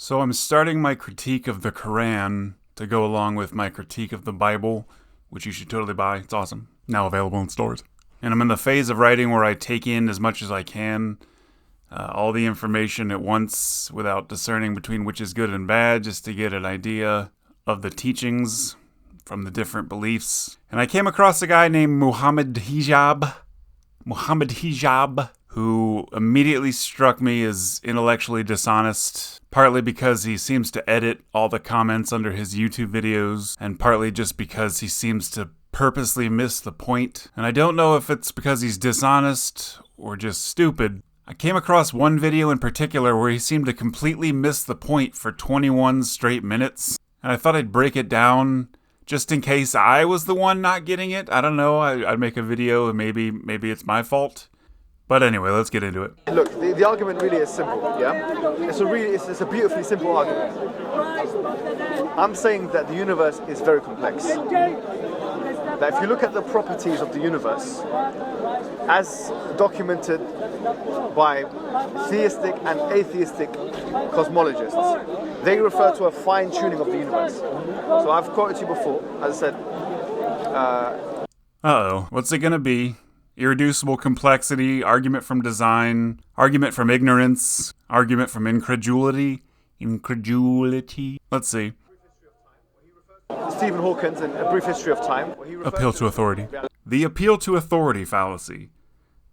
So I'm starting my critique of the Quran to go along with my critique of the Bible, which you should totally buy. It's awesome. Now available in stores. And I'm in the phase of writing where I take in as much as I can, all the information at once without discerning between which is good and bad, just to get an idea of the teachings from the different beliefs. And I came across a guy named Mohammed, who immediately struck me as intellectually dishonest, partly because he seems to edit all the comments under his YouTube videos, and partly just because he seems to purposely miss the point. And I don't know if it's because he's dishonest or just stupid. I came across one video in particular where he seemed to completely miss the point for 21 straight minutes, and I thought I'd break it down just in case I was the one not getting it. I don't know, I'd make a video and maybe it's my fault. But anyway, let's get into it. Look, the argument really is simple, yeah? It's a beautifully simple argument. I'm saying that the universe is very complex. That if you look at the properties of the universe, as documented by theistic and atheistic cosmologists, they refer to a fine-tuning of the universe. So I've quoted you before, as I said. Uh-oh, what's it gonna be? Irreducible complexity, argument from design, argument from ignorance, argument from incredulity. Let's see. Stephen Hawkins in A Brief History of Time. Appeal to authority. The appeal to authority fallacy.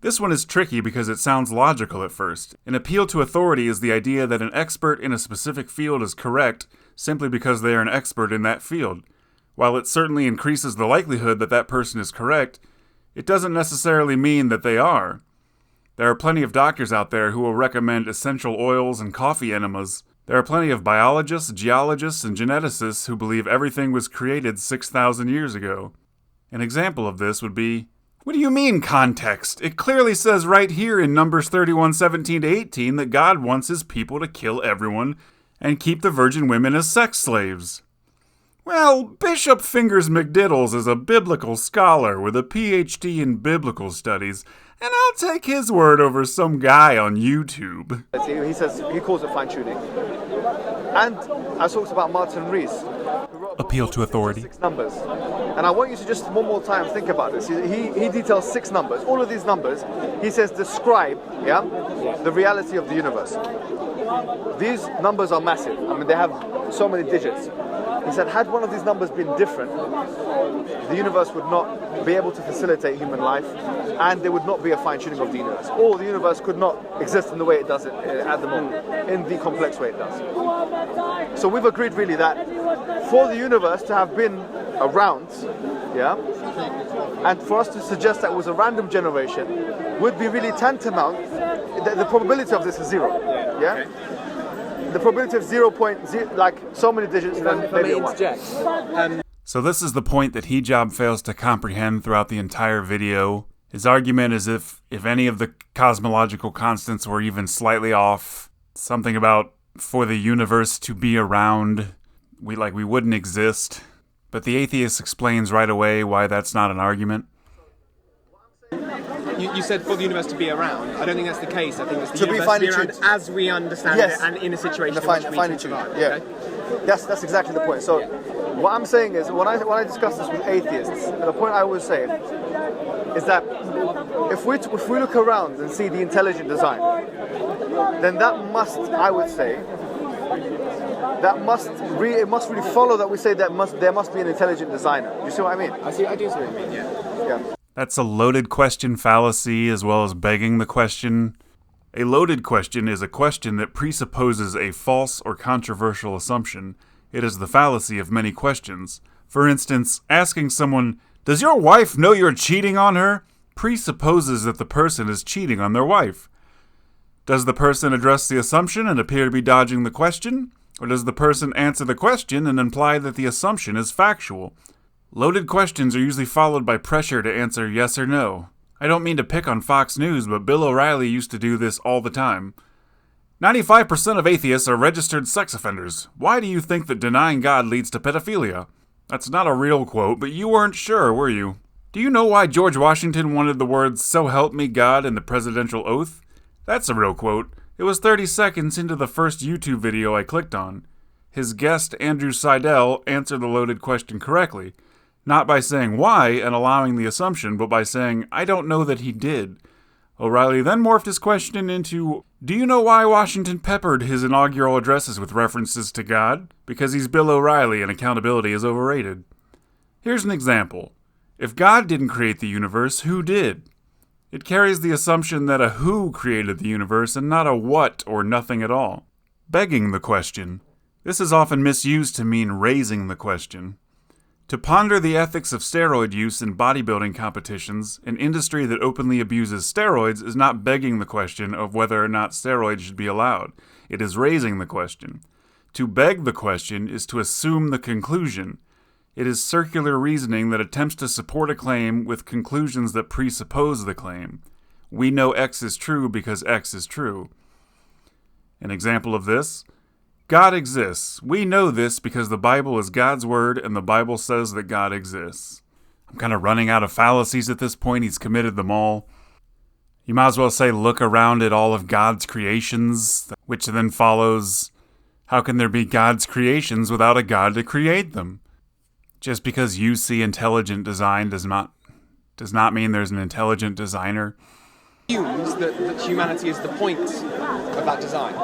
This one is tricky because it sounds logical at first. An appeal to authority is the idea that an expert in a specific field is correct simply because they are an expert in that field. While it certainly increases the likelihood that that person is correct, it doesn't necessarily mean that they are. There are plenty of doctors out there who will recommend essential oils and coffee enemas. There are plenty of biologists, geologists, and geneticists who believe everything was created 6,000 years ago. An example of this would be, what do you mean context? It clearly says right here in Numbers 31:17-18 that God wants his people to kill everyone and keep the virgin women as sex slaves. Well, Bishop Fingers McDiddles is a biblical scholar with a PhD in biblical studies, and I'll take his word over some guy on YouTube. He calls it fine-tuning. And I talked about Martin Rees. Appeal to authority. 6 numbers. And I want you to just one more time think about this. He details 6 numbers. All of these numbers, he says, describe, the reality of the universe. These numbers are massive. I mean, they have so many digits. He said, had one of these numbers been different, the universe would not be able to facilitate human life, and there would not be a fine-tuning of the universe. Or the universe could not exist in the way it does at the moment, in the complex way it does. So we've agreed really that for the universe to have been around, and for us to suggest that it was a random generation would be really tantamount. The probability of this is 0. Okay. The probability of 0.0, like so many digits, and then maybe 1. So this is the point that Hijab fails to comprehend throughout the entire video. His argument is if any of the cosmological constants were even slightly off, something about for the universe to be around, we wouldn't exist. But the atheist explains right away why that's not an argument. You said for the universe to be around. I don't think that's the case. I think it's the universe to be around as we understand it and in a situation in which we can survive. Yeah. Okay? That's exactly the point. So what I'm saying is, when I discuss this with atheists, the point I always say is that if we look around and see the intelligent design, then that must, I would say, it must really follow that we say that there must be an intelligent designer. You see what I mean? I do see what you mean, yeah. That's a loaded question fallacy as well as begging the question. A loaded question is a question that presupposes a false or controversial assumption. It is the fallacy of many questions. For instance, asking someone, "Does your wife know you're cheating on her?" presupposes that the person is cheating on their wife. Does the person address the assumption and appear to be dodging the question? Or does the person answer the question and imply that the assumption is factual? Loaded questions are usually followed by pressure to answer yes or no. I don't mean to pick on Fox News, but Bill O'Reilly used to do this all the time. 95% of atheists are registered sex offenders. Why do you think that denying God leads to pedophilia? That's not a real quote, but you weren't sure, were you? Do you know why George Washington wanted the words "So help me God" in the presidential oath? That's a real quote. It was 30 seconds into the first YouTube video I clicked on. His guest, Andrew Seidel, answered the loaded question correctly, not by saying why and allowing the assumption, but by saying, I don't know that he did. O'Reilly then morphed his question into, do you know why Washington peppered his inaugural addresses with references to God? Because he's Bill O'Reilly and accountability is overrated. Here's an example. If God didn't create the universe, who did? It carries the assumption that a who created the universe and not a what or nothing at all. Begging the question. This is often misused to mean raising the question. To ponder the ethics of steroid use in bodybuilding competitions, an industry that openly abuses steroids is not begging the question of whether or not steroids should be allowed. It is raising the question. To beg the question is to assume the conclusion. It is circular reasoning that attempts to support a claim with conclusions that presuppose the claim. We know X is true because X is true. An example of this: God exists. We know this because the Bible is God's word and the Bible says that God exists. I'm kind of running out of fallacies at this point. He's committed them all. You might as well say look around at all of God's creations, which then follows, how can there be God's creations without a God to create them? Just because you see intelligent design does not mean there's an intelligent designer. Assumes that humanity is the point of that design.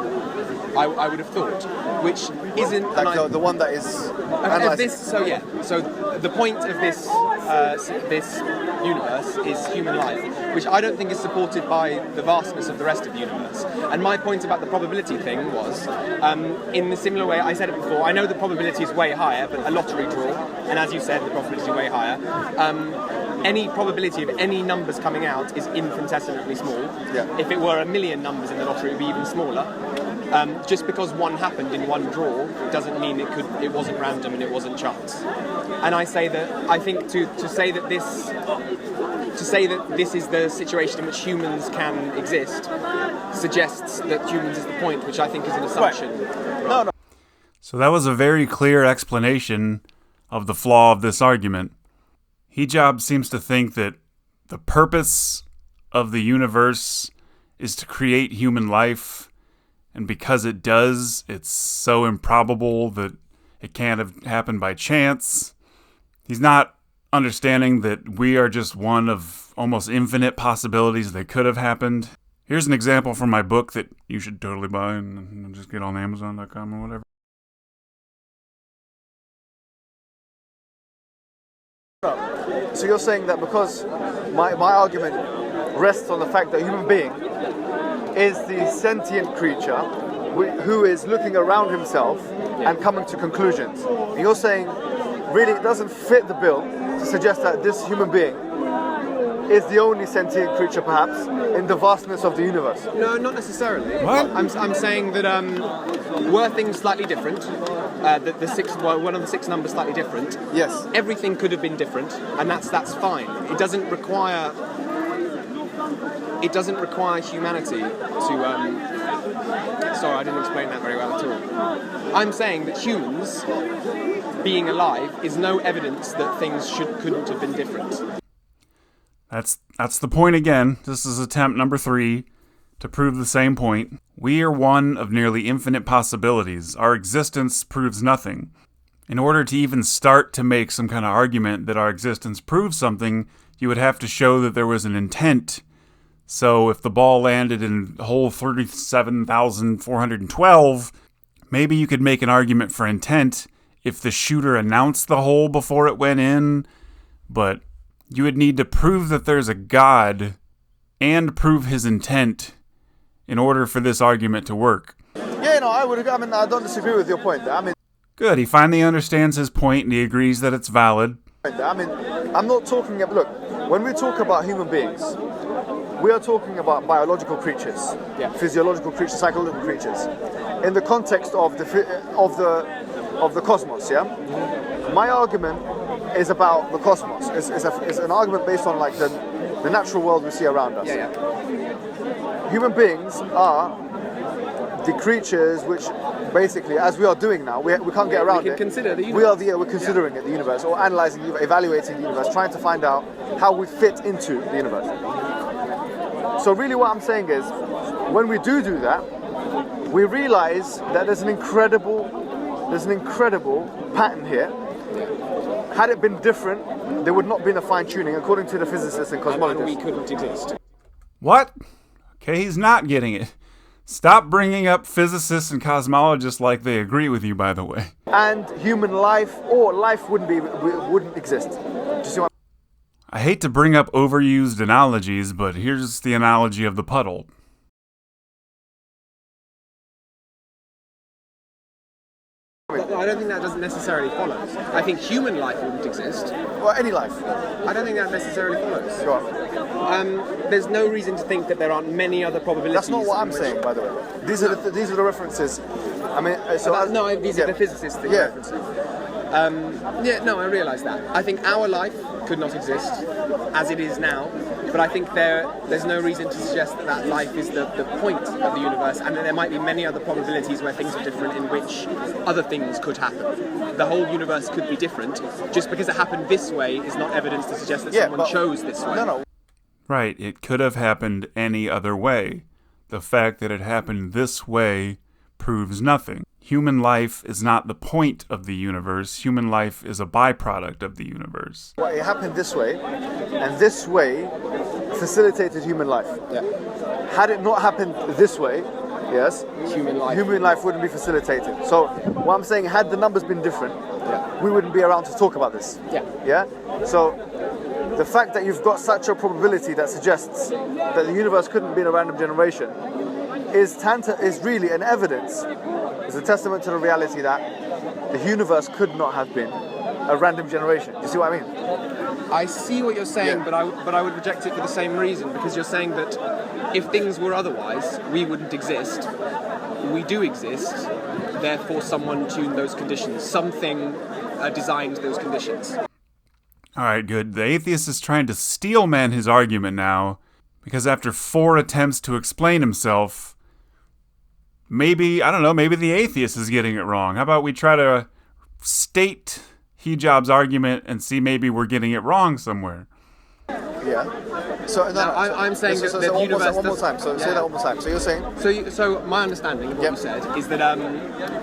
I would have thought, which isn't like the one that is this. So the point of this universe is human life, which I don't think is supported by the vastness of the rest of the universe. And my point about the probability thing was, in the similar way I said it before, I know the probability is way higher, but a lottery draw, and as you said, the probability is way higher. Any probability of any numbers coming out is infinitesimally small. Yeah. If it were 1 million numbers in the lottery, it would be even smaller. Just because one happened in one draw doesn't mean it wasn't random and it wasn't chance. And I say that I think to say that this is the situation in which humans can exist suggests that humans is the point, which I think is an assumption. Right. No. So that was a very clear explanation of the flaw of this argument. Hijab seems to think that the purpose of the universe is to create human life, and because it does, it's so improbable that it can't have happened by chance. He's not understanding that we are just one of almost infinite possibilities that could have happened. Here's an example from my book that you should totally buy and just get on Amazon.com or whatever. So you're saying that because my argument rests on the fact that a human being is the sentient creature who is looking around himself and coming to conclusions. And you're saying really it doesn't fit the bill to suggest that this human being is the only sentient creature perhaps in the vastness of the universe. No, not necessarily. What? I'm saying that were things slightly different, one of the 6 numbers slightly different. Yes. Everything could have been different, and that's fine. It doesn't require humanity to. Sorry, I didn't explain that very well at all. I'm saying that humans being alive is no evidence that things couldn't have been different. That's the point again. This is attempt number 3 to prove the same point. We are one of nearly infinite possibilities. Our existence proves nothing. In order to even start to make some kind of argument that our existence proves something, you would have to show that there was an intent. So if the ball landed in hole 37,412, maybe you could make an argument for intent if the shooter announced the hole before it went in, but you would need to prove that there's a God and prove his intent in order for this argument to work. Yeah, no, I don't disagree with your point there. Good, he finally understands his point and he agrees that it's valid. I'm not talking about, look, when we talk about human beings, we are talking about biological creatures, physiological creatures, psychological creatures, in the context of the cosmos, yeah? My argument is about the cosmos. It's an argument based on like the natural world we see around us. Human beings are the creatures which basically, as we are doing now, we can't get around it. Consider the universe. We're considering it, the universe, or analysing, evaluating the universe, trying to find out how we fit into the universe. So really what I'm saying is, when we do that, we realize that there's an incredible pattern here. Had it been different, there would not have been a fine-tuning, according to the physicists and cosmologists. And we couldn't exist. What? Okay, he's not getting it. Stop bringing up physicists and cosmologists like they agree with you, by the way. And human life, or life wouldn't exist. Do you see what I hate to bring up overused analogies, but here's the analogy of the puddle. I don't think that doesn't necessarily follow. I think human life wouldn't exist. Well, any life. I don't think that necessarily follows. Go on. There's no reason to think that there aren't many other probabilities. That's not what I'm saying, by the way. These are the references. I mean, these are the physicists that you're referencing. I realise that. I think our life could not exist as it is now, but I think there's no reason to suggest that life is the point of the universe, and that there might be many other probabilities where things are different, in which other things could happen. The whole universe could be different. Just because it happened this way is not evidence to suggest that someone chose this way. No. Right, it could have happened any other way. The fact that it happened this way proves nothing. Human life is not the point of the universe. Human life is a byproduct of the universe. Well, it happened this way, and this way facilitated human life. Yeah. Had it not happened this way, yes, human life wouldn't be facilitated. So what I'm saying, had the numbers been different, we wouldn't be around to talk about this. Yeah. So the fact that you've got such a probability that suggests that the universe couldn't be in a random generation is really an evidence. It's a testament to the reality that the universe could not have been a random generation. Do you see what I mean? I see what you're saying, but I would reject it for the same reason, because you're saying that if things were otherwise, we wouldn't exist. We do exist, therefore someone tuned those conditions. Something designed those conditions. Alright, good. The atheist is trying to steelman his argument now, because after 4 attempts to explain himself, maybe the atheist is getting it wrong. How about we try to state Hijab's argument and see maybe we're getting it wrong somewhere? Yeah. So I'm saying that the universe. One more time. So say that one more time. So you're saying. So my understanding of what you said is that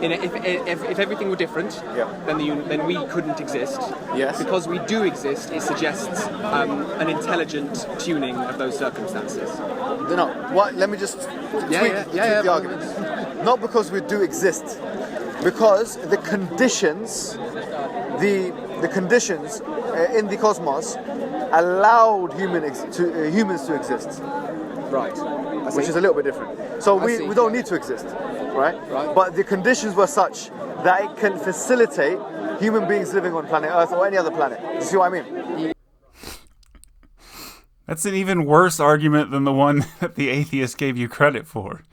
if everything were different, then we couldn't exist. Yes. Because we do exist, it suggests an intelligent tuning of those circumstances. No. What? Let me just tweak the argument. Not because we do exist, because the conditions, the conditions in the cosmos allowed humans to exist. Right. Which is a little bit different. So we don't need to exist, right? But the conditions were such that it can facilitate human beings living on planet Earth or any other planet. Do you see what I mean? That's an even worse argument than the one that the atheist gave you credit for.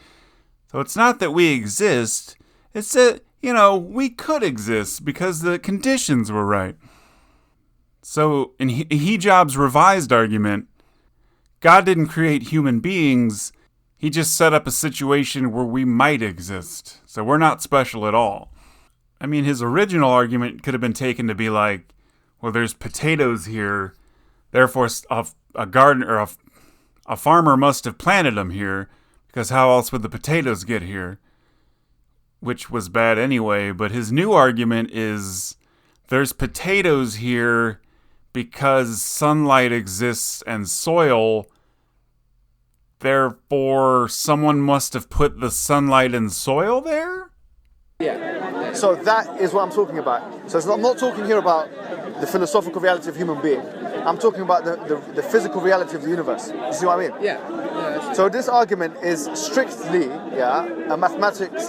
So it's not that we exist, it's that, we could exist because the conditions were right. So in Hijab's revised argument, God didn't create human beings, he just set up a situation where we might exist. So we're not special at all. I mean, his original argument could have been taken to be like, well, there's potatoes here, therefore a gardener or a farmer must have planted them here, because how else would the potatoes get here? Which was bad anyway, but his new argument is there's potatoes here because sunlight exists and soil, therefore someone must have put the sunlight and soil there? Yeah. So that is what I'm talking about. So I'm not talking here about the philosophical reality of human being. I'm talking about the physical reality of the universe. You see what I mean? Yeah. So this argument is strictly a mathematics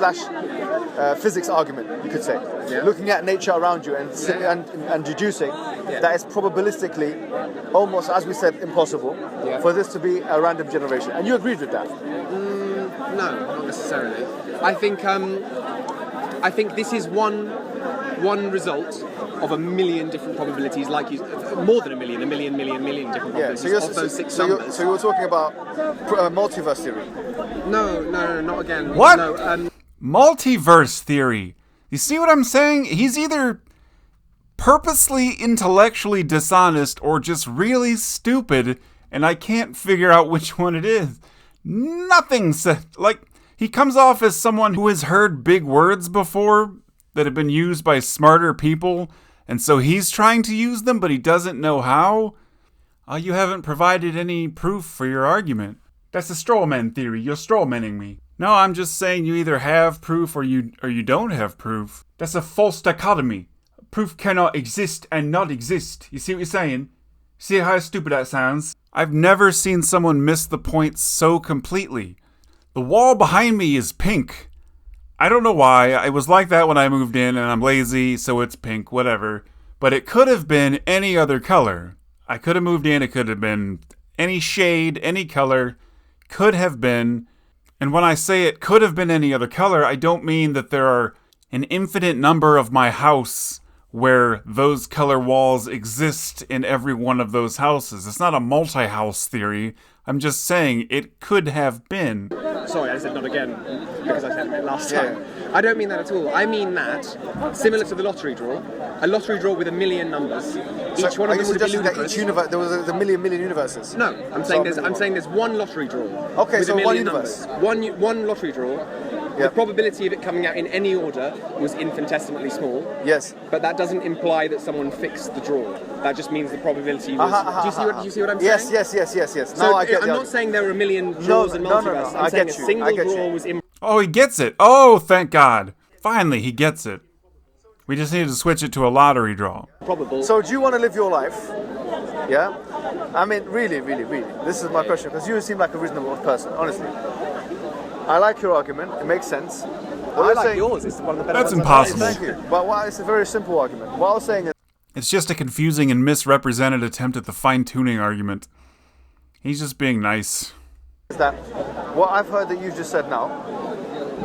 / physics argument, you could say. Yeah. Looking at nature around you and deducing that it's probabilistically almost, as we said, impossible for this to be a random generation. And you agreed with that? No, not necessarily. I think this is one result of a million different probabilities, more than a million different probabilities of those 6 numbers. So you were talking about multiverse theory? No, not again. What? No, multiverse theory. You see what I'm saying? He's either purposely intellectually dishonest or just really stupid, and I can't figure out which one it is. Nothing said, He comes off as someone who has heard big words before that have been used by smarter people, and so he's trying to use them, but he doesn't know how. You haven't provided any proof for your argument. That's a strawman theory. You're strawmanning me. No, I'm just saying you either have proof or you don't have proof. That's a false dichotomy. Proof cannot exist and not exist. You see what you're saying? See how stupid that sounds? I've never seen someone miss the point so completely. The wall behind me is pink. I don't know why. It was like that when I moved in, and I'm lazy, so it's pink, whatever. But it could have been any other color. I could have moved in, it could have been any shade, any color. Could have been. And when I say it could have been any other color, I don't mean that there are an infinite number of my house where those color walls exist in every one of those houses. It's not a multi-house theory. I'm just saying it could have been. Sorry, I said not again because I said it last time. I don't mean that at all. I mean that, similar to the lottery draw, a lottery draw with a million numbers. Each one of them would be ludicrous. That each universe, there was a million universes? No, I'm saying there's one lottery draw. Okay, with so a million one universe. Numbers. One lottery draw. The probability of it coming out in any order was infinitesimally small. Yes. But that doesn't imply that someone fixed the draw. That just means the probability was... Do you see what I'm saying? Yes. So I get I'm not saying there were a million draws in multiverse. I'm saying a single draw was... Oh, he gets it. Oh, thank God. Finally, he gets it. We just need to switch it to a lottery draw. Probable. So do you want to live your life? Yeah? I mean, really. This is my question, because you seem like a reasonable person, honestly. I like your argument. It makes sense. I like yours. It's one of the better That's ones impossible. Thank you. But it's a very simple argument. What I was saying is... It's just a confusing and misrepresented attempt at the fine-tuning argument. He's just being nice. Is that what I've heard that you just said now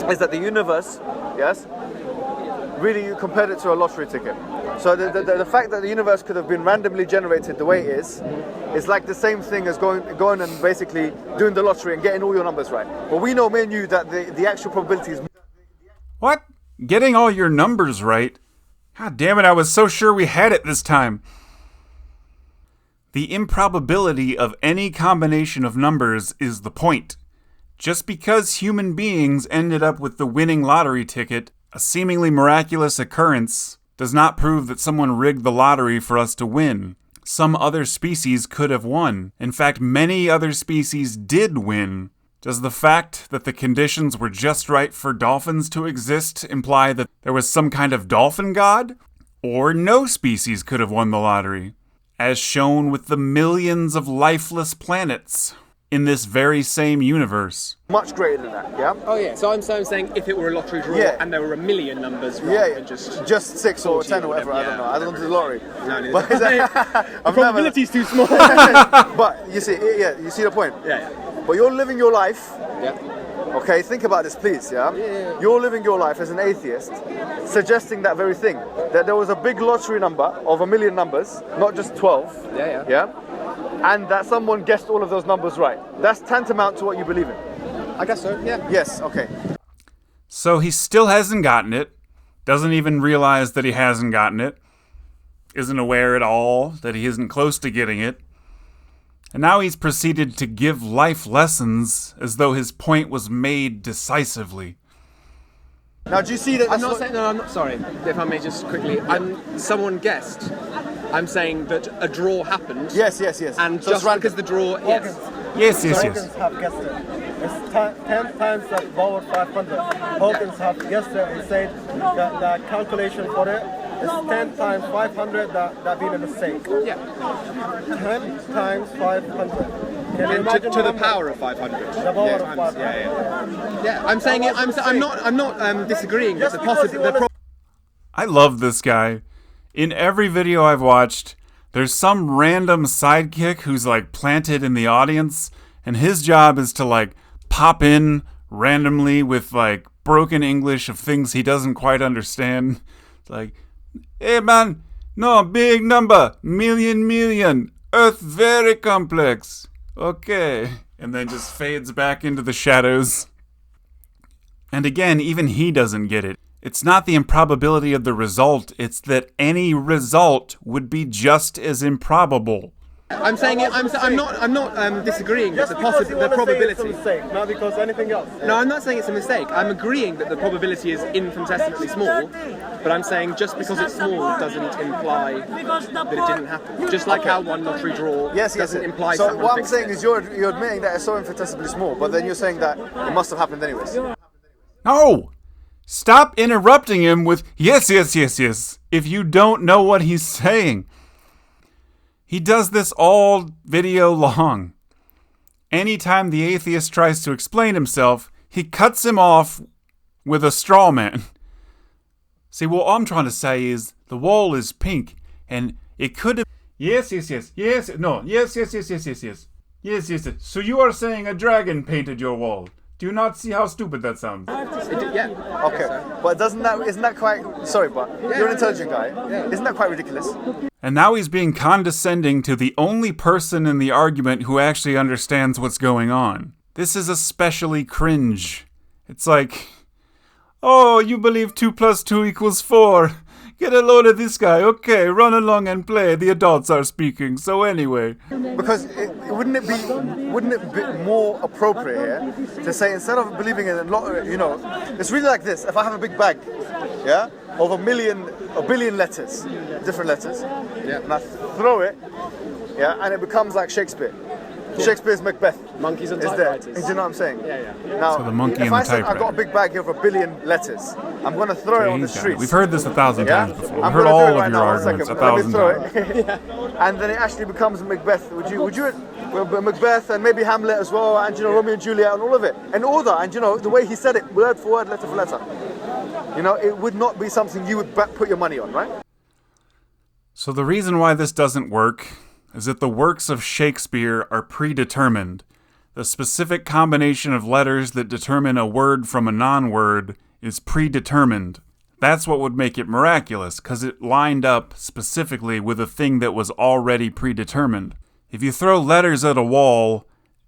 is that the universe, yes, really you compared it to a lottery ticket. So the fact that the universe could have been randomly generated the way it is like the same thing as going and basically doing the lottery and getting all your numbers right. But we know, me and you, that the actual probability is... What? Getting all your numbers right? God damn it, I was so sure we had it this time. The improbability of any combination of numbers is the point. Just because human beings ended up with the winning lottery ticket, a seemingly miraculous occurrence, does not prove that someone rigged the lottery for us to win. Some other species could have won. In fact, many other species did win. Does the fact that the conditions were just right for dolphins to exist imply that there was some kind of dolphin god? Or no species could have won the lottery, as shown with the millions of lifeless planets in this very same universe. Much greater than that, yeah? Oh yeah, so I'm saying if it were a lottery draw and there were a million numbers rather than just 6 or 10 or whatever, I don't know. I don't do the lottery. No, but the probability's too small. But you see, you see the point? Yeah. But you're living your life. Yeah. Okay, think about this, please, yeah? You're living your life as an atheist, suggesting that very thing, that there was a big lottery number of a million numbers, not just 12. Yeah? And that someone guessed all of those numbers right. That's tantamount to what you believe in. I guess so, yeah. Yes, okay. So he still hasn't gotten it, doesn't even realize that he hasn't gotten it, isn't aware at all that he isn't close to getting it, and now he's proceeded to give life lessons as though his point was made decisively. Now, do you see that? I'm not sorry, if I may just quickly. Someone guessed. I'm saying that a draw happened. Yes. And so just because the draw, Yes. Hawkins have guessed it. It's 10 times the power 500. Hawkins have guessed it and said the calculation for it is 10 times 500 that being a mistake. Yeah. 10 times 500. Can you imagine to the power of 500. The power of 500. Yeah. I'm saying it. I'm not disagreeing with the possibility. I love this guy. In every video I've watched, there's some random sidekick who's like planted in the audience, and his job is to like pop in randomly with like broken English of things he doesn't quite understand. It's like, hey man, no, big number, million, Earth very complex. Okay. And then just fades back into the shadows. And again, even he doesn't get it. It's not the improbability of the result, it's that any result would be just as improbable. I'm saying it. I'm not disagreeing with Just because you want to say probability. it's a mistake, not because anything else. No, I'm not saying it's a mistake. I'm agreeing that the probability is infinitesimally small, but I'm saying just because it's small doesn't imply that it didn't happen. Just like how one lottery draw doesn't imply. So someone what I'm fixed saying it. is you're admitting that it's so infinitesimally small, but then you're saying that it must have happened anyways. No! Stop interrupting him with yes, yes, yes, yes, if you don't know what he's saying. He does this all video long. Anytime the atheist tries to explain himself, he cuts him off with a straw man. See, what I'm trying to say is the wall is pink, and it could have... Yes, yes, yes, yes, no, yes, yes, yes, yes, yes, yes. Yes, yes, yes. So you are saying a dragon painted your wall. Do you not see how stupid that sounds? Yeah. Okay, but isn't that quite... Sorry, but you're an intelligent guy. Isn't that quite ridiculous? And now he's being condescending to the only person in the argument who actually understands what's going on. This is especially cringe. It's like, oh, you believe 2 + 2 = 4. Get a load of this guy. Okay, run along and play. The adults are speaking. So anyway. Because wouldn't it be more appropriate here to say, instead of believing in a lot, it's really like this. If I have a big bag, of a billion letters, different letters, and I throw it, and it becomes like Shakespeare. Shakespeare's Macbeth. Monkeys and is there. typewriters. Do you know what I'm saying? Yeah. Now, So the monkey if and the I said I've typewriter. got a big bag here of 1 billion letters, I'm going to throw it on the streets. We've heard this 1,000 times before. We've I'm heard gonna do all it of right your now, arguments 1 second. 1,000 Let times. me throw it. And then it actually becomes Macbeth. Would you Macbeth and maybe Hamlet as well, and Romeo and Juliet and all of it in order, and the way he said it, word for word, letter for letter. It would not be something you would put your money on, right? So the reason why this doesn't work is that the works of Shakespeare are predetermined. The specific combination of letters that determine a word from a non-word is predetermined. That's what would make it miraculous, because it lined up specifically with a thing that was already predetermined. If you throw letters at a wall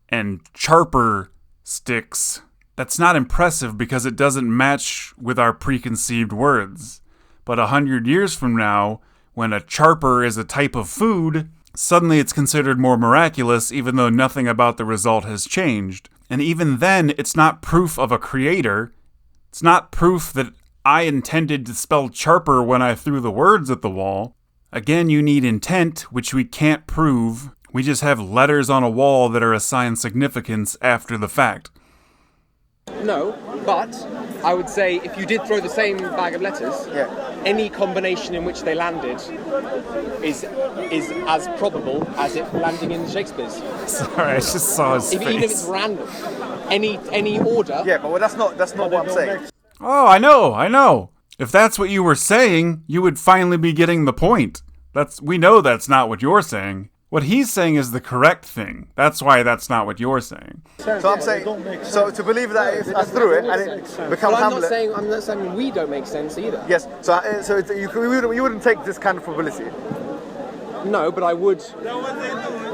and charper sticks, that's not impressive because it doesn't match with our preconceived words. But 100 years from now, when a charper is a type of food, suddenly it's considered more miraculous even though nothing about the result has changed. And even then, it's not proof of a creator. It's not proof that I intended to spell charper when I threw the words at the wall. Again, you need intent, which we can't prove. We just have letters on a wall that are assigned significance after the fact. No, but I would say if you did throw the same bag of letters, any combination in which they landed is as probable as it landing in Shakespeare's. Sorry, I just saw his face. Even if it's random, any order. Yeah, but that's not what I'm saying. Oh, I know. If that's what you were saying, you would finally be getting the point. We know that's not what you're saying. What he's saying is the correct thing. That's why that's not what you're saying. So I'm saying, so to believe that if I threw it and it becomes Hamlet... I'm not saying we don't make sense either. Yes, so you wouldn't take this kind of probability? No, but I would... You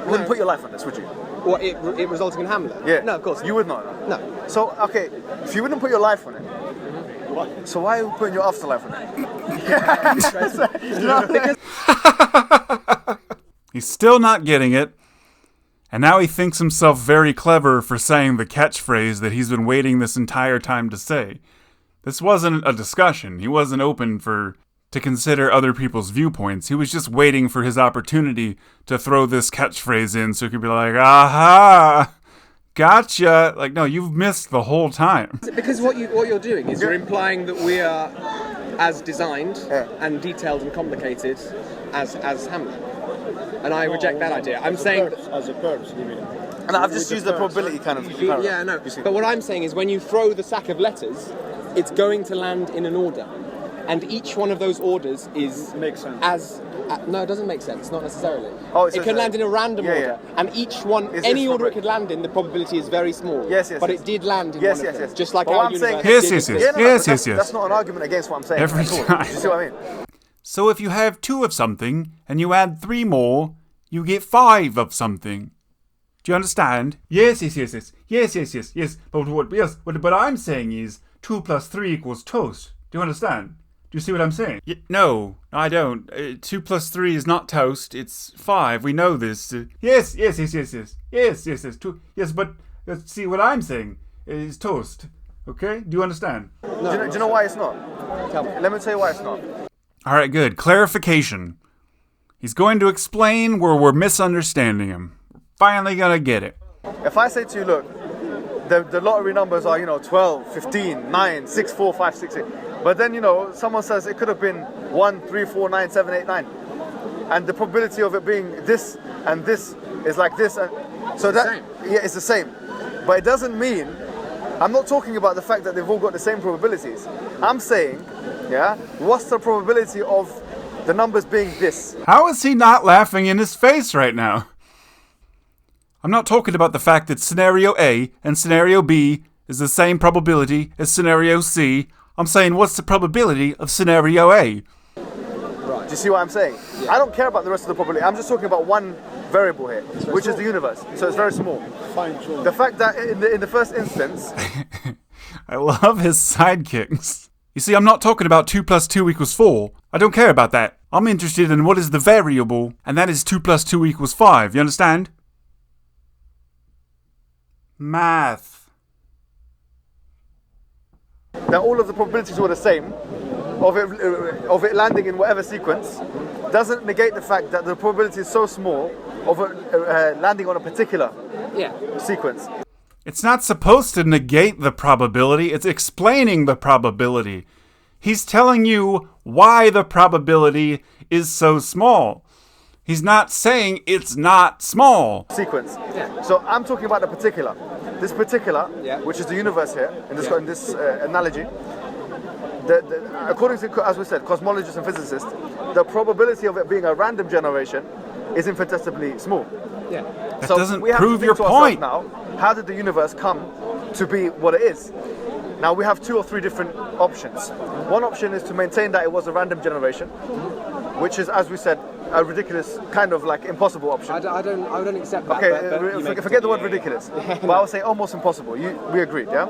wouldn't put your life on this, would you? What, it resulting in Hamlet? Yeah. No, of course not. You would not? No. So, okay, if you wouldn't put your life on it, so why are you putting your afterlife on it? He's still not getting it, and now he thinks himself very clever for saying the catchphrase that he's been waiting this entire time to say. This wasn't a discussion. He wasn't open to consider other people's viewpoints. He was just waiting for his opportunity to throw this catchphrase in so he could be like, aha, gotcha. Like, no, you've missed the whole time. Because what you're doing is you're implying that we are as designed and detailed and complicated as Hamlet. And I reject that idea. I'm saying... As a curves, you mean? And I've just used the probability kind of... Yeah, no. But what I'm saying is when you throw the sack of letters, it's going to land in an order. And each one of those orders is... Makes sense. No, it doesn't make sense, not necessarily. Oh, it can land in a random order. And each one, any order it could land in, the probability is very small. Yes. But it did land in one of them. Just like our universe. Yes. That's not an argument against what I'm saying. Every time. You see what I mean? So if you have 2 of something, and you add 3 more, you get 5 of something. Do you understand? Yes. But what I'm saying is 2 + 3 = toast. Do you understand? You see what I'm saying? No, I don't. 2 plus 3 is not toast. It's 5. We know this. Yes. Two. Yes, but see what I'm saying is toast. Okay? Do you understand? No, do you know why it's not? Tell me. Let me tell you why it's not. All right, good. Clarification. He's going to explain where we're misunderstanding him. Finally gonna get it. If I say to you, look, the lottery numbers are, 12, 15, 9, 6, 4, 5, 6, 8. But then, someone says it could have been 1, 3, 4, 9, 7, 8, 9. And the probability of it being this and this is like this. And so that, yeah, it's the same. But it doesn't mean, I'm not talking about the fact that they've all got the same probabilities. I'm saying, what's the probability of the numbers being this? How is he not laughing in his face right now? I'm not talking about the fact that scenario A and scenario B is the same probability as scenario C. I'm saying, what's the probability of scenario A? Right. Do you see what I'm saying? Yeah. I don't care about the rest of the probability. I'm just talking about one variable here, which is the universe. So it's very small. Fine-tuned. The fact that in the first instance... I love his sidekicks. You see, I'm not talking about 2 plus 2 equals 4. I don't care about that. I'm interested in what is the variable, and that is 2 plus 2 equals 5. You understand? Math. That all of the probabilities were the same of it landing in whatever sequence doesn't negate the fact that the probability is so small of it landing on a particular sequence. It's not supposed to negate the probability, it's explaining the probability. He's telling you why the probability is so small. He's not saying it's not small. Sequence. Yeah. So I'm talking about the particular. This particular, which is the universe here, in this analogy, according to, as we said, cosmologists and physicists, the probability of it being a random generation is infinitesimally small. Yeah. That doesn't prove your point. Now, how did the universe come to be what it is? Now we have 2 or 3 different options. One option is to maintain that it was a random generation, which is, as we said, a ridiculous, kind of like impossible option. I don't accept that. Okay, forget the word ridiculous. But I would say almost impossible. We agreed, yeah?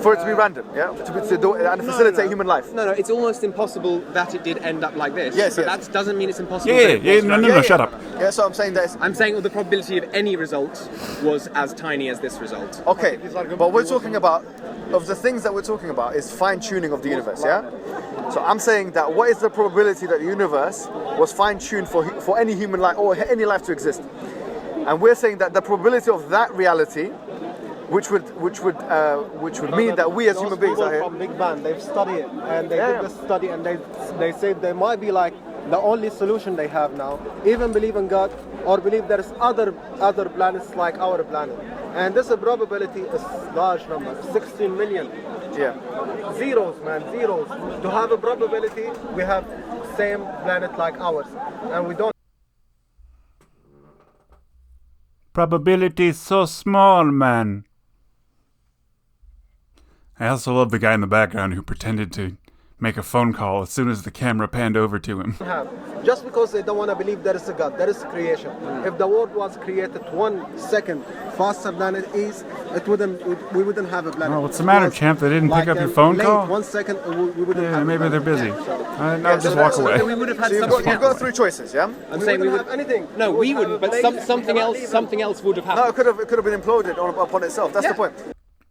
For it to be random, yeah? And facilitate human life. No, it's almost impossible that it did end up like this. Yes. That doesn't mean it's impossible. No, shut up. Yeah, so I'm saying that I'm saying the probability of any result was as tiny as this result. Okay, but we're talking about, of the things that we're talking about is fine-tuning of the universe, yeah? So I'm saying that what is the probability that the universe was fine-tuned for any human life or any life to exist? And we're saying that the probability of that reality, which would mean that we as human beings are here. From Big Bang, they've studied it and they did this study and they say there might be like the only solution they have now. Even believe in God or believe there is other planets like our planet. And this probability is large number, 16 million. Yeah. Zeros, man, zeros. To have a probability, we have same planet like ours, and we don't. Probability is so small, man. I also love the guy in the background who pretended to make a phone call as soon as the camera panned over to him. Just because they don't want to believe there is a God, there is creation. If the world was created 1 second faster than it is, we wouldn't have a planet. Well, what's the matter, champ? They didn't pick up your phone call? 1 second, we wouldn't have maybe a they're planet. busy. I'll just walk away. We would have had So something you've got 3 choices, yeah? I'm saying we would have anything. No, we wouldn't. But something else would have happened. No, it could have been imploded upon itself. That's the point.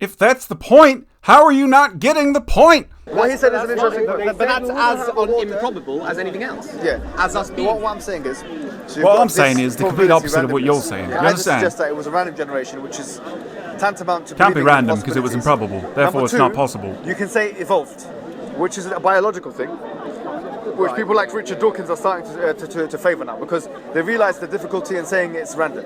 If that's the point, how are you not getting the point? What he said is an interesting point. But that's as improbable as anything else. Yeah. As us being. What I'm saying is... So what I'm saying is the complete opposite of what you're saying. You I just understand? suggest that it was a random generation, which is tantamount to... Can't be believing in random because it was possibilities. improbable. Therefore, it's not possible. You can say evolved, which is a biological thing, which people like Richard Dawkins are starting to favour now because they realise the difficulty in saying it's random.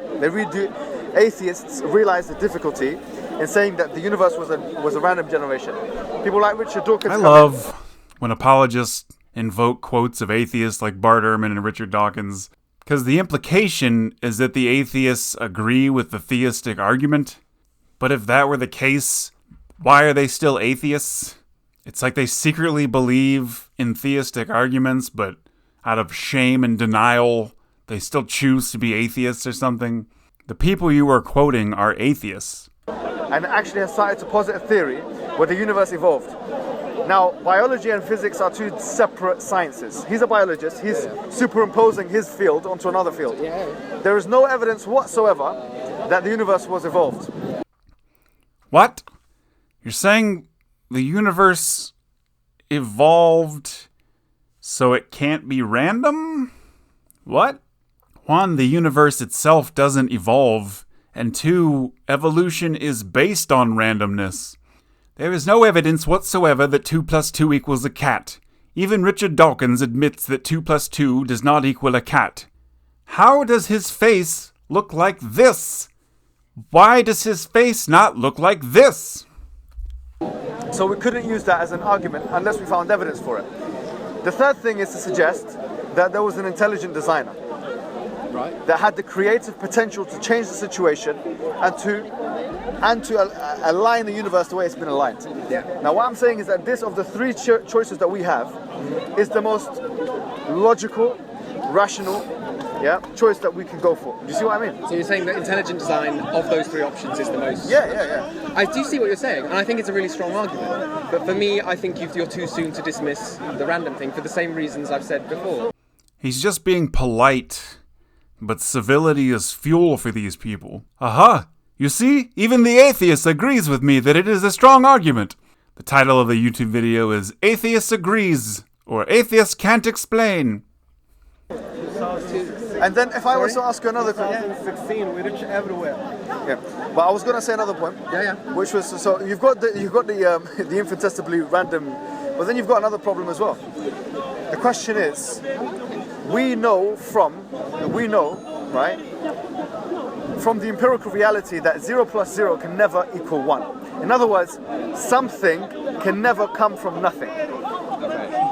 Atheists realise the difficulty in saying that the universe was a random generation. People like Richard Dawkins... I love when apologists invoke quotes of atheists like Bart Ehrman and Richard Dawkins, because the implication is that the atheists agree with the theistic argument. But if that were the case, why are they still atheists? It's like they secretly believe in theistic arguments, but out of shame and denial, they still choose to be atheists or something. The people you are quoting are atheists. And actually has started to posit a theory where the universe evolved. Now, biology and physics are two separate sciences. He's a biologist. He's superimposing his field onto another field. There is no evidence whatsoever that the universe was evolved. What? You're saying the universe evolved so it can't be random? What? One, the universe itself doesn't evolve, and two, evolution is based on randomness. There is no evidence whatsoever that 2 + 2 equals a cat. Even Richard Dawkins admits that 2 + 2 does not equal a cat. How does his face look like this? Why does his face not look like this? So we couldn't use that as an argument unless we found evidence for it. The third thing is to suggest that there was an intelligent designer that had the creative potential to change the situation and to align the universe the way it's been aligned. Now what I'm saying is that this, of the three choices that we have, is the most logical, rational choice that we can go for. Do you see what I mean? So you're saying that intelligent design of those three options is the most... Yeah. I do see what you're saying, and I think it's a really strong argument. But for me, I think you're too soon to dismiss the random thing for the same reasons I've said before. He's just being polite, but civility is fuel for these people. Aha! You see, even the atheist agrees with me that it is a strong argument. The title of the YouTube video is Atheist Agrees, or Atheist Can't Explain. And then if I was to ask you another question... 2016, we reach everywhere. Yeah, but I was going to say another point. Which was, so you've got the infinitesimally random, but then you've got another problem as well. The question is, we know, right, from the empirical reality that 0 + 0 can never equal 1. In other words, something can never come from nothing.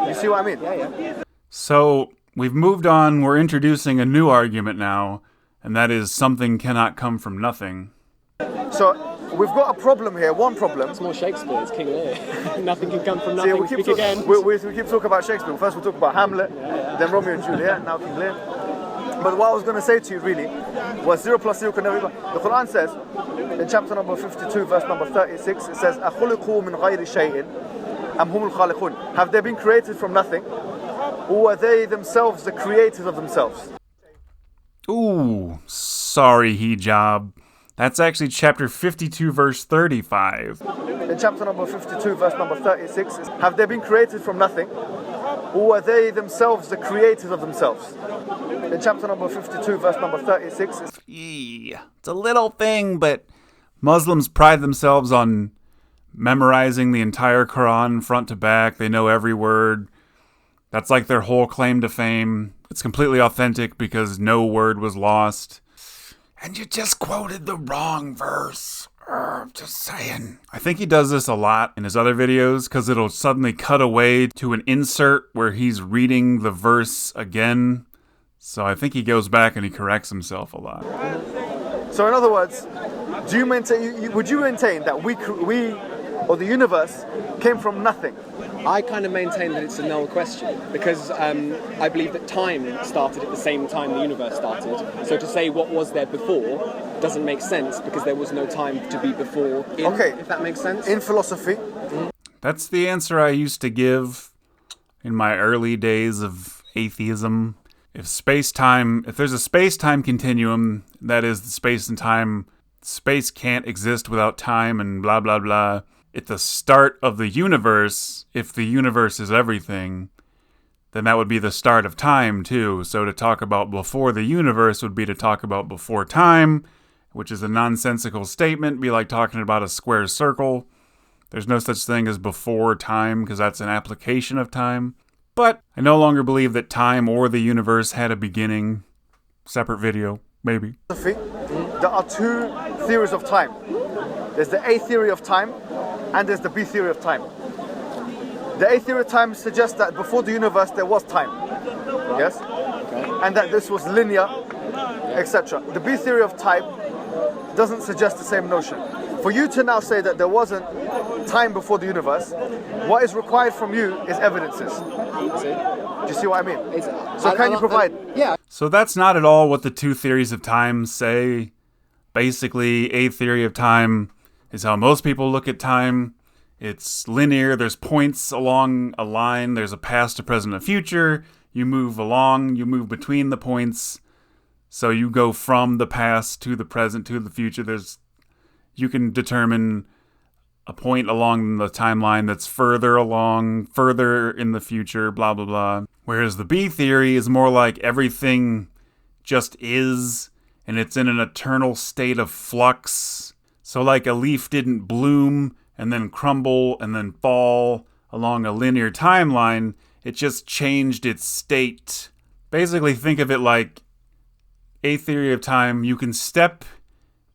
You see what I mean? So, we've moved on, we're introducing a new argument now, and that is something cannot come from nothing. So, we've got a problem here, one problem. It's more Shakespeare, it's King Lear. Nothing can come from nothing, we keep talking about Shakespeare. First we'll talk about Hamlet, then Romeo and Juliet, now King Lear. But what I was going to say to you really was 0 + 0 can never equal. The Quran says, in chapter number 52, verse number 36, it says, أَخُلِقُوا مِنْ غَيْرِ شَيْءٍ أَمْ هُمُ الْخَالِقُونَ. Have they been created from nothing? Or are they themselves the creators of themselves? Ooh, sorry, Hijab. That's actually chapter 52, verse 35. In chapter number 52, verse number 36, have they been created from nothing? Or are they themselves the creators of themselves? In chapter number 52, verse number 36. It's a little thing, but Muslims pride themselves on memorizing the entire Quran front to back. They know every word. That's like their whole claim to fame. It's completely authentic because no word was lost. And you just quoted the wrong verse. Just saying. I think he does this a lot in his other videos because it'll suddenly cut away to an insert where he's reading the verse again. So I think he goes back and he corrects himself a lot. So in other words, would you maintain that we or the universe came from nothing? I kind of maintain that it's a null question because I believe that time started at the same time the universe started. So to say what was there before doesn't make sense because there was no time to be before if that makes sense. In philosophy. That's the answer I used to give in my early days of atheism. If there's a space-time continuum, that is the space and time, space can't exist without time and blah, blah, blah. At the start of the universe, if the universe is everything, then that would be the start of time too. So to talk about before the universe would be to talk about before time, which is a nonsensical statement, be like talking about a square circle. There's no such thing as before time because that's an application of time. But I no longer believe that time or the universe had a beginning. Separate video, maybe. There are two theories of time. There's the A theory of time and there's the B theory of time. The A theory of time suggests that before the universe there was time. Yes? And that this was linear, etc. The B theory of time doesn't suggest the same notion. For you to now say that there wasn't time before the universe, what is required from you is evidences. Do you see what I mean? So can you provide? Yeah. So that's not at all what the two theories of time say. Basically, A theory of time is how most people look at time, It's linear. There's points along a line. There's a past, a present, a future. You move along. You move between the points. So you go from the past to the present to the future. You can determine a point along the timeline that's further along, further in the future, blah, blah, blah. Whereas the B theory is more like everything just is, and it's in an eternal state of flux. So like a leaf didn't bloom and then crumble and then fall along a linear timeline. It just changed its state. Basically, think of it like a theory of time. You can step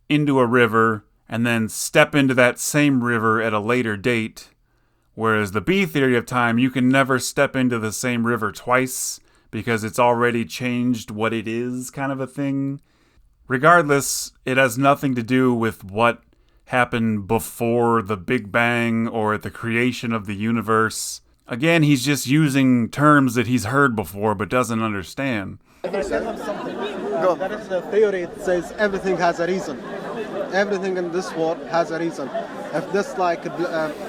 into a river and then step into that same river at a later date. Whereas the B theory of time, you can never step into the same river twice because it's already changed what it is, kind of a thing. Regardless, it has nothing to do with what happened before the Big Bang or the creation of the universe. Again, he's just using terms that he's heard before but doesn't understand. There is a theory that says everything has a reason. Everything in this world has a reason. If this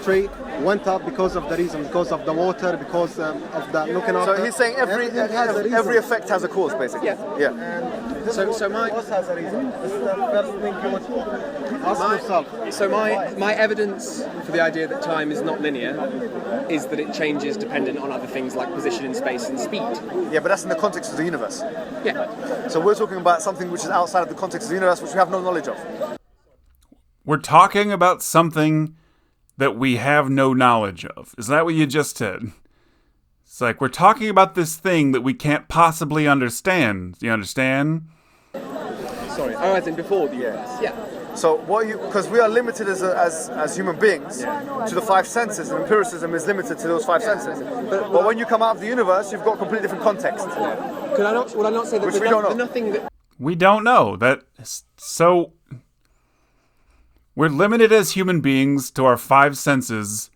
tree went up because of the reason, because of the water, because of the looking after. So he's saying every effect has a cause, basically. Yeah. And So my cause has a reason. This is the first thing you would ask yourself. So my evidence for the idea that time is not linear is that it changes dependent on other things like position in space and speed. yeah, but that's in the context of the universe. Yeah. So we're talking about something which is outside of the context of the universe, which we have no knowledge of. We're talking about something that we have no knowledge of. Is that what you just said? It's like we're talking about this thing that we can't possibly understand. Do you understand? Sorry. Oh, as in before the universe. Yeah. So because we are limited as human beings to the five senses, and empiricism is limited to those five senses. But when you come out of the universe, you've got a completely different context. Would I not say that Which we don't know. nothing that We don't know. So we're limited as human beings to our five senses.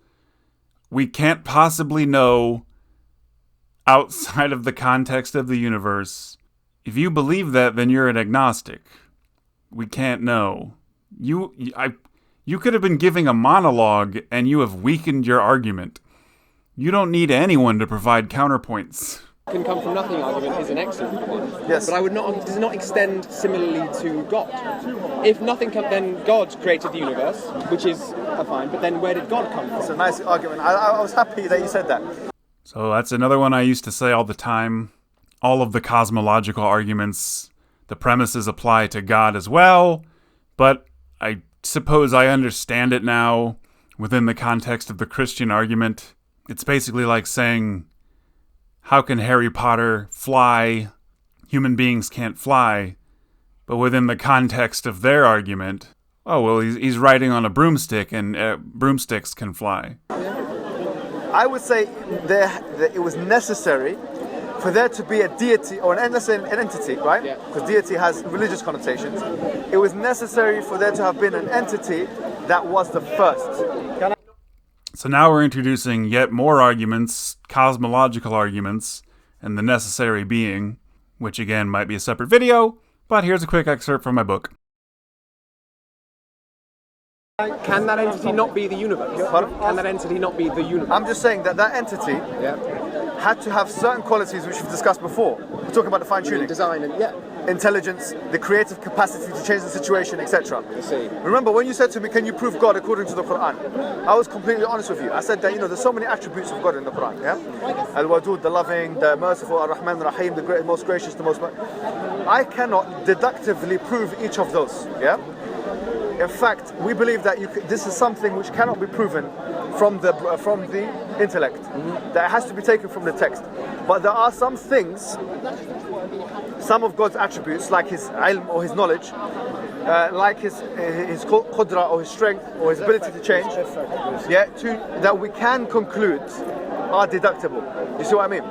We can't possibly know outside of the context of the universe. If you believe that, then you're an agnostic. We can't know. You could have been giving a monologue and you have weakened your argument. You don't need anyone to provide counterpoints. can come from nothing argument is an excellent one. Yes. But does not extend similarly to God. If nothing can, then God created the universe, which is fine, but then where did God come from? It's a nice argument. I was happy that you said that. So that's another one I used to say all the time. All of the cosmological arguments, the premises apply to God as well, but I suppose I understand it now within the context of the Christian argument. It's basically like saying, how can Harry Potter fly? Human beings can't fly. But within the context of their argument, oh, well, he's riding on a broomstick and broomsticks can fly. I would say that it was necessary for there to be a deity or an entity, right? Because deity has religious connotations. It was necessary for there to have been an entity that was the first. So now we're introducing yet more arguments, cosmological arguments, and the necessary being, which again might be a separate video, but here's a quick excerpt from my book. Can that entity not be the universe? Pardon? Can that entity not be the universe? I'm just saying that entity had to have certain qualities which we've discussed before. We're talking about the fine-tuning. Design and Intelligence, the creative capacity to change the situation, etc. I see. Remember when you said to me, can you prove God according to the Quran? I was completely honest with you. I said that, there's so many attributes of God in the Quran, Al-Wadud, the loving, the merciful, Ar-Rahman, the Rahim, the great, most gracious, the most... I cannot deductively prove each of those, In fact, we believe that this is something which cannot be proven from the intellect. That has to be taken from the text. But there are some things, some of God's attributes, like His ilm or His knowledge, like His qudra or His strength or His ability to change, that we can conclude are deductible. You see what I mean?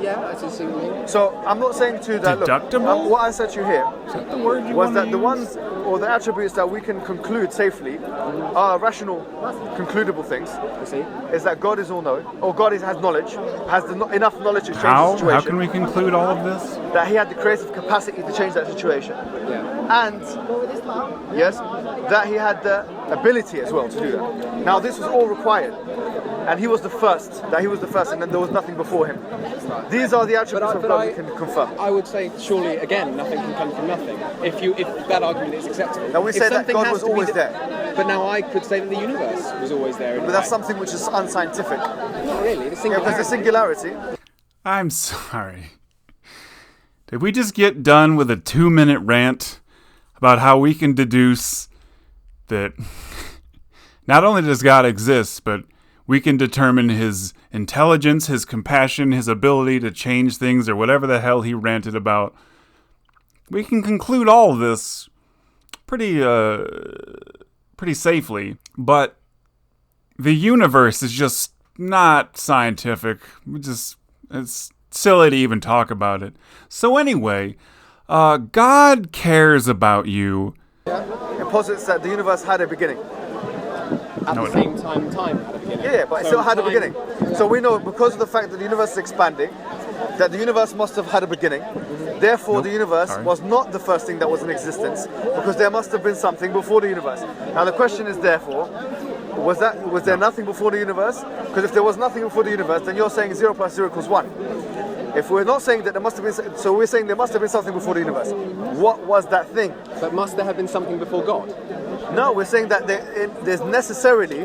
Yeah, I see what you mean. So I'm not saying to you that, look, Deductible? what I said to you here Is that the word you was want that to the use? ones or the attributes that we can conclude safely are rational, concludable things. You see? Is that God is all knowing, or God has knowledge, has enough knowledge to change the How? situation. How can we conclude all of this? That he had the creative capacity to change that situation. Yeah. And yes, that he had the ability as well to do that. Now this was all required, and he was the first. That he was the first, and then there was nothing before him. These are the attributes of God we can confirm. I would say, surely, again, nothing can come from nothing. If that argument is acceptable. Now we If say that something God has was to be always there. there, But now I could say that the universe was always there. but that's something which is unscientific. Not really. The Yeah, because the singularity. I'm sorry. Did we just get done with a 2-minute rant about how we can deduce that not only does God exist, but we can determine his intelligence, his compassion, his ability to change things, or whatever the hell he ranted about? We can conclude all of this pretty safely, but the universe is just not scientific. It's silly to even talk about it. So anyway, God cares about you. It posits that the universe had a beginning. At the same time had a beginning. Yeah, but it still had a beginning. So we know because of the fact that the universe is expanding, that the universe must have had a beginning. Therefore, the universe was not the first thing that was in existence, because there must have been something before the universe. Now the question is, therefore, was there nothing before the universe? Because if there was nothing before the universe, then you're saying 0 plus 0 equals 1. If we're not saying that there must have been, so we're saying there must have been something before the universe. What was that thing? But must there have been something before God? No, we're saying that it's necessarily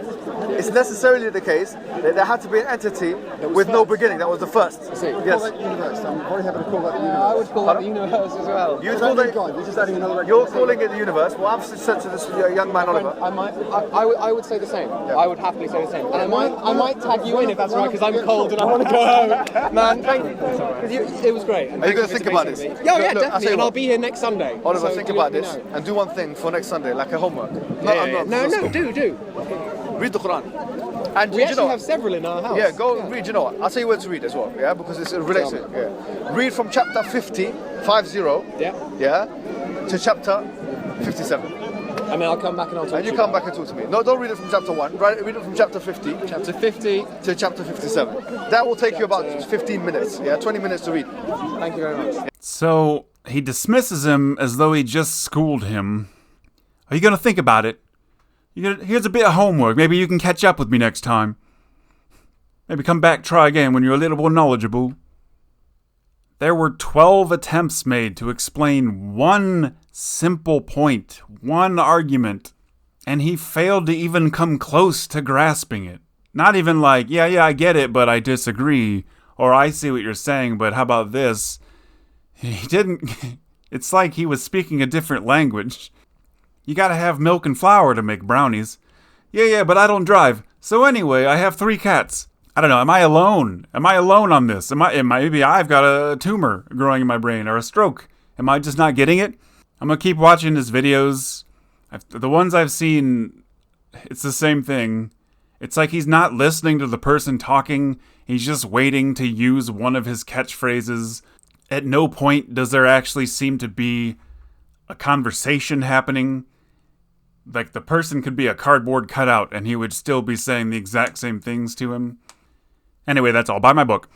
the case that there had to be an entity with no beginning. That was the first. See, Yes. Universe. I'm very happy to call that the universe. I would call that the universe as well. You call it, God. You're just adding another. you're calling it the universe. Well, I've said to this young man Oliver. I would say the same. I would happily say the same. And I might tag you in if that's right, because I'm cold and I want to go home. Man, thank you. 'Cause it was great. Are you going to think about this? Yeah, Look, yeah, look, I'll tell definitely. you And I'll what. be here next Sunday. Oliver, So think do about let me this know. and do one thing for next Sunday, like a homework. No, do. Read the Quran. And We you actually know, have several in our house. yeah, go read. You know what? I'll tell you where to read as well. Yeah, because it's relates to it. Yeah. Read from chapter 50, 50. Yeah. Yeah, to chapter 57. And then I'll come back and I'll talk And to you come back and talk to me. No, don't read it from chapter 1. Read it from chapter 50 Chapter 50. to chapter 57. That will take you about 15 minutes. Yeah, 20 minutes to read. Thank you very much. So he dismisses him as though he just schooled him. Are you going to think about it? Here's a bit of homework. Maybe you can catch up with me next time. Maybe come back, try again when you're a little more knowledgeable. There were 12 attempts made to explain one simple point, one argument, and he failed to even come close to grasping it. Not even like, yeah, I get it, but I disagree, or I see what you're saying, but how about this? He didn't. It's like he was speaking a different language. You gotta have milk and flour to make brownies. Yeah, but I don't drive. So anyway, I have 3 cats. I don't know, am I alone? Am I alone on this? Maybe I've got a tumor growing in my brain or a stroke. Am I just not getting it? I'm gonna keep watching his videos. The ones I've seen, it's the same thing. It's like he's not listening to the person talking. He's just waiting to use one of his catchphrases. At no point does there actually seem to be a conversation happening. Like the person could be a cardboard cutout and he would still be saying the exact same things to him. Anyway, that's all. Buy my book.